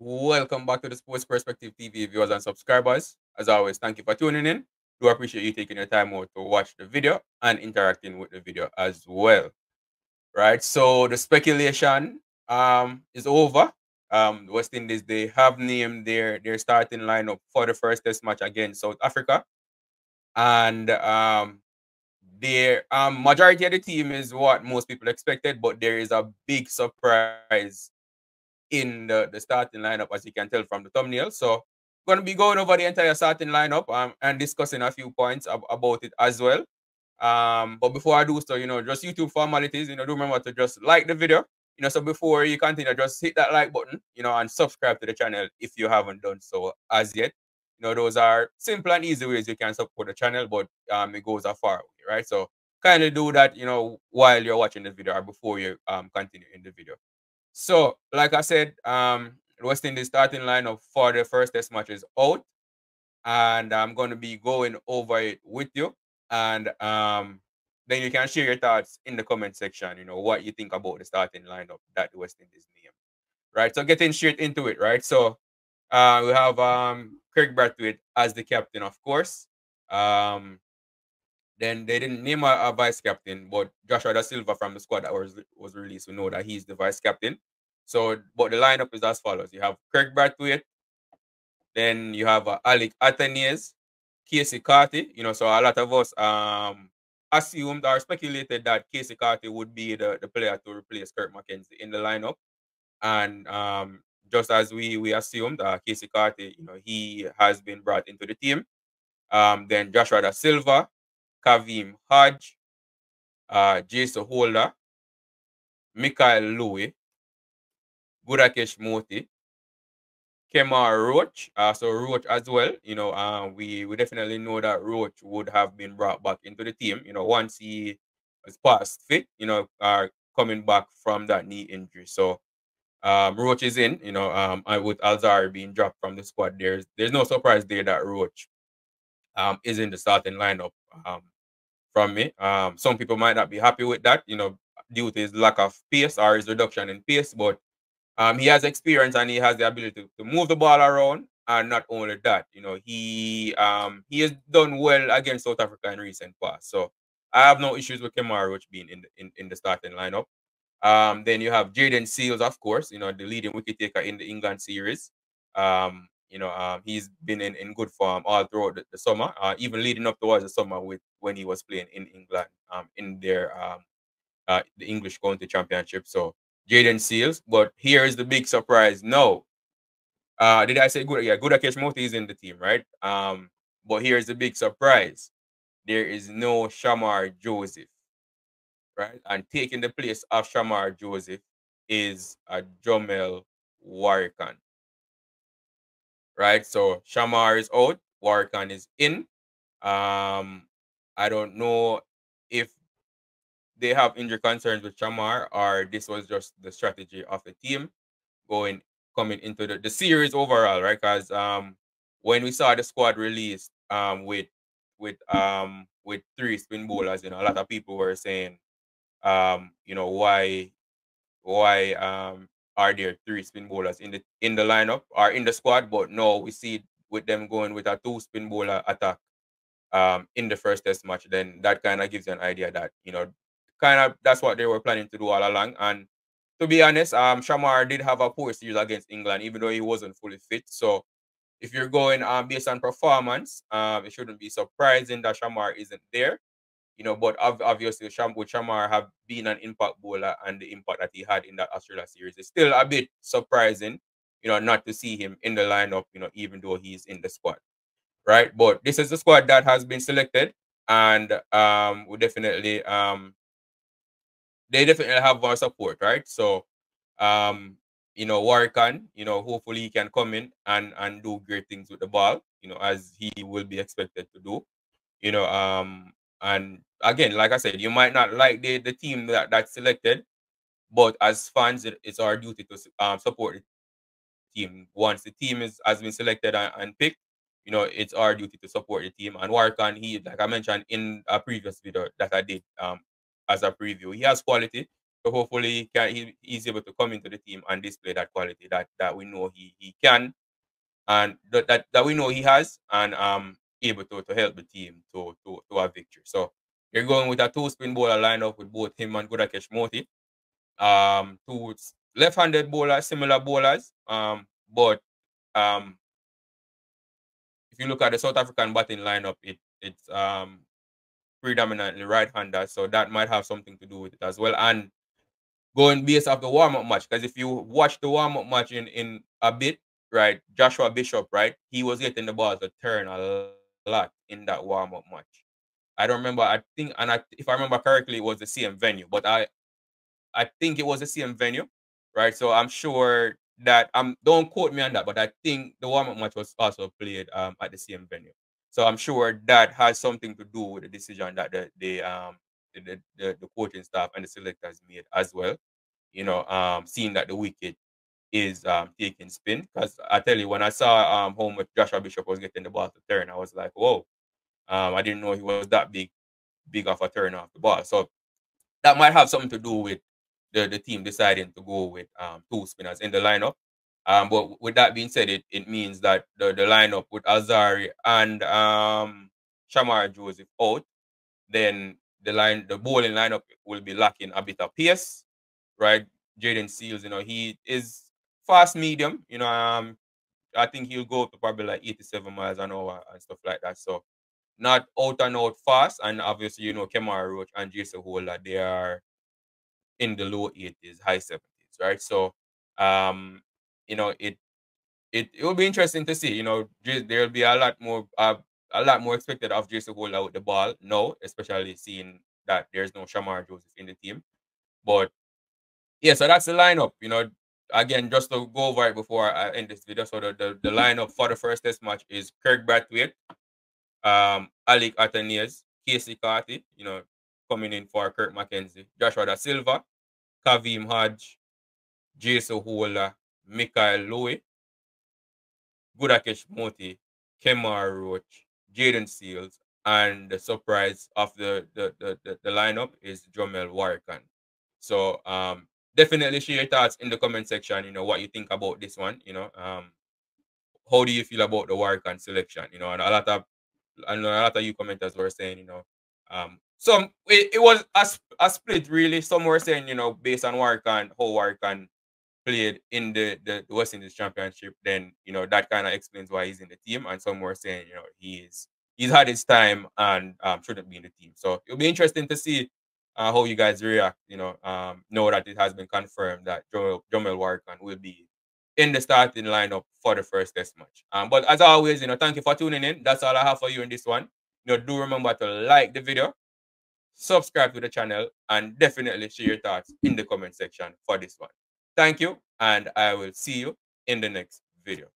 Welcome back to the Sports Perspective TV viewers and subscribers. As always, thank you for tuning in. Do appreciate you taking your time out to watch the video and interacting with the video as well. Right. So the speculation is over. The West Indies, they have named their starting lineup for the first test match against South Africa. And their majority of the team is what most people expected, but there is a big surprise in the starting lineup, as you can tell from the thumbnail. So going to be going over the entire starting lineup and discussing a few points about it as well. But before I do so, just YouTube formalities, do remember to just like the video. So before you continue, just hit that like button, and subscribe to the channel if you haven't done so as yet. Those are simple and easy ways you can support the channel, but it goes a far way, right? So kind of do that, while you're watching the video or before you continue in the video. So, like I said, West Indies starting lineup for the first test match is out, and I'm going to be going over it with you, and then you can share your thoughts in the comment section. What you think about the starting lineup that the West Indies name, right? So, getting straight into it, right? So, we have Kraig Brathwaite as the captain, of course. Then they didn't name a vice captain, but Joshua Dasilva from the squad that was released, we know that he's the vice captain. So, but the lineup is as follows: you have Kraig Brathwaite, then you have Alec Athenies, Casey Carty. So a lot of us assumed or speculated that Casey Carty would be the player to replace Kirk McKenzie in the lineup, and just as we assumed, Casey Carty, he has been brought into the team. Then Joshua Da Silva, Kavem Hodge, Jason Holder, Michael Louis, Gudakesh Moti, Kemar Roach. So Roach as well. We definitely know that Roach would have been brought back into the team. Once he was past fit. Coming back from that knee injury. So Roach is in. And with Alzarri being dropped from the squad, there's no surprise there that Roach is in the starting lineup. From me. Some people might not be happy with that, due to his lack of pace or his reduction in pace, but he has experience and he has the ability to move the ball around. And not only that, he has done well against South Africa in recent past. So I have no issues with Kemar Roach being in the starting lineup. Then you have Jaden Seals, of course, the leading wicket taker in the England series. He's been in good form all throughout the summer, even leading up towards the summer when he was playing in England, in their the English County Championship. So Jaden Seals, but here is the big surprise. No, did I say good? Yeah, Gudakesh Moti is in the team, right? But here's the big surprise: there is no Shamar Joseph, right? And taking the place of Shamar Joseph is a Jomel Warrican, right? So Shamar is out, Warrican is in. I don't know if they have injury concerns with Shamar or this was just the strategy of the team coming into the series overall, right? Because when we saw the squad released with three spin bowlers, a lot of people were saying, why are there three spin bowlers in the lineup or in the squad? But no, we see with them going with a two spin bowler attack in the first test match. Then that kind of gives you an idea that kind of that's what they were planning to do all along. And to be honest, Shamar did have a poor series against England, even though he wasn't fully fit. So if you're going based on performance, it shouldn't be surprising that Shamar isn't there. But obviously, Shamar have been an impact bowler, and the impact that he had in that Australia series is still a bit surprising, not to see him in the lineup, even though he's in the squad, right? But this is the squad that has been selected, and we definitely they definitely have our support, right? So Warrican, hopefully he can come in and do great things with the ball, as he will be expected to do. And again, like I said, you might not like the team that's selected, but as fans, it's our duty to support the team. Once the team has been selected and picked, it's our duty to support the team. And Warkan, he, like I mentioned in a previous video that I did as a preview, he has quality. So hopefully he's able to come into the team and display that quality that we know he can, and that we know he has, and able to help the team to a victory. So you're going with a two-spin bowler lineup with both him and Gudakesh Moti. Two left-handed bowlers, similar bowlers. But if you look at the South African batting lineup, it's predominantly right-hander, so that might have something to do with it as well. And going based off the warm-up match, because if you watch the warm-up match in a bit, right, Joshua Bishop, right, he was getting the ball to turn a lot in that warm-up match. I don't remember. I think, if I remember correctly, it was the same venue, but I think it was the same venue, right? So I'm sure that don't quote me on that, but I think the warm-up match was also played at the same venue. So I'm sure that has something to do with the decision that the coaching staff and the selectors made as well. You know, seeing that the wicket is taking spin. Because I tell you, when I saw how much Joshua Bishop was getting the ball to turn, I was like, whoa. I didn't know he was that big of a turn off the ball. So that might have something to do with the team deciding to go with two spinners in the lineup. But with that being said, it means that the lineup with Alzarri and Shamar Joseph out, then the bowling lineup will be lacking a bit of pace, right? Jaden Seals, you know, he is fast medium, you know, I think he'll go up to probably like 87 miles an hour and stuff like that. So not out and out fast. And obviously, you know, Kemar Roach and Jason Holder, they are in the low 80s, high 70s, right? So, you know, it will be interesting to see. You know, there'll be a lot more expected of Jason Holder with the ball now, especially seeing that there's no Shamar Joseph in the team. But yeah, so that's the lineup. You know, again, just to go over it before I end this video. So the lineup for the first test match is Kraig Brathwaite, Alec Athenias, Casey Carty, you know, coming in for Kirk McKenzie, Joshua Dasilva, Kavem Hodge, Jason Holder, Michael Louis, Gudakesh Moti, Kemar Roach, Jaden Seals, and the surprise of the lineup is Jomel Warrican. So definitely share your thoughts in the comment section, you know, what you think about this one, you know. How do you feel about the Warrican selection? You know, and I know a lot of you commenters were saying, you know, some it was a split really. Some were saying, you know, based on Warrican, how Warrican played in the West Indies Championship, then you know that kind of explains why he's in the team. And some were saying, you know, he's had his time and shouldn't be in the team. So it'll be interesting to see how you guys react. You know that it has been confirmed that Jomel Warrican will be in the starting lineup for the first test match. But as always, you know, thank you for tuning in. That's all I have for you in this one. You know, do remember to like the video, subscribe to the channel, and definitely share your thoughts in the comment section for this one. Thank you, and I will see you in the next video.